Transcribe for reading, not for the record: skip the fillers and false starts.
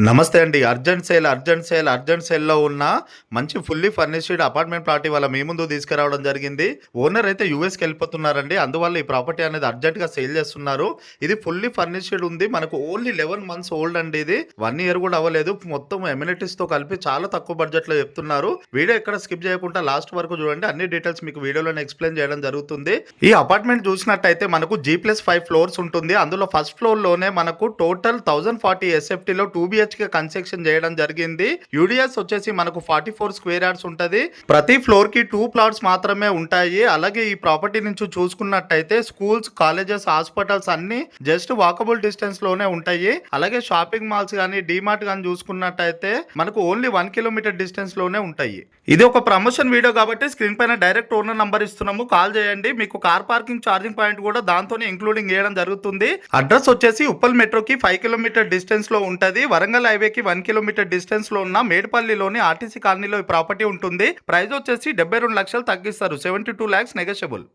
నమస్తే అండి. అర్జెంట్ సేల్‌లో ఉన్న మంచి ఫుల్లీ ఫర్నిష్డ్ అపార్ట్‌మెంట్ ప్లాట్ ఇవాళ మీ ముందుకు తీసుకురావడం జరిగింది. ఓనర్ అయితే యూఎస్‌కెళ్ళిపోతున్నారండి. అందువల్ల ఈ ప్రాపర్టీ అనేది అర్జెంట్‌గా సేల్ చేస్తున్నారు. ఇది ఫుల్లీ ఫర్నిష్డ్ ఉంది. మనకు ఓన్లీ 11 మంత్స్ ఓల్డ్ అండి ఇది. 1 ఇయర్ కూడా అవ్వలేదు. మొత్తం అమ్యూనిటీస్‌తో కలిపి చాలా తక్కువ బడ్జెట్‌లో చెప్తున్నారు. వీడియో ఎక్కడ స్కిప్ చేయకుండా లాస్ట్ వరకు చూడండి. అన్ని డీటెయిల్స్ మీకు వీడియోలోనే ఎక్స్‌ప్లెయిన్ చేయడం జరుగుతుంది. ఈ అపార్ట్‌మెంట్ చూసినట్టయితే మనకు G+5 ఫ్లోర్స్ ఉంటుంది. అందులో ఫస్ట్ ఫ్లోర్‌లోనే మనకు టోటల్ 1040 ఎస్ఎఫ్టీలో 2 బిహెచ్కే కన్స్ట్రక్షన్ చేయడం జరిగింది. యూడిఎస్ వచ్చేసి మనకు 44 స్క్వేర్ యార్డ్స్ ఉంటది. ప్రతి ఫ్లోర్ కి 2 ప్లాట్స్ మాత్రమే ఉంటాయి. అలాగే ఈ ప్రాపర్టీ నుంచి చూసుకున్నట్టయితే స్కూల్స్, కాలేజెస్, హాస్పిటల్స్ అన్ని జస్ట్ వాకబుల్ డిస్టెన్స్ లోనే ఉంటాయి. అలాగే షాపింగ్ మాల్స్ గానీ, డిమార్ట్ గానీ చూసుకున్నట్టయితే మనకు ఓన్లీ 1 కిలోమీటర్ డిస్టెన్స్ లోనే ఉంటాయి. ఇది ఒక ప్రమోషన్ వీడియో కాబట్టి స్క్రీన్ పైన డైరెక్ట్ ఓనర్ నంబర్ ఇస్తున్నాము, కాల్ చేయండి. మీకు కార్ పార్కింగ్ ఛార్జింగ్ పాయింట్ కూడా దాంతోనే ఇంక్లూడింగ్ చేయడం జరుగుతుంది. అడ్రస్ వచ్చేసి ఉప్పల్ మెట్రోకి 5 కిలోమీటర్ డిస్టెన్స్ లో ఉంటది. వరంగల్ హైవేకి 1 కిలోమీటర్ డిస్టెన్స్ లో ఉన్న మేడ్పల్లిలోని ఆర్టీసీ కాలనీలో ఈ ప్రాపర్టీ ఉంటుంది. ప్రైస్ వచ్చేసి 72 లక్షలు తగ్గిస్తారు. 72 lakhs నెగోషియబుల్.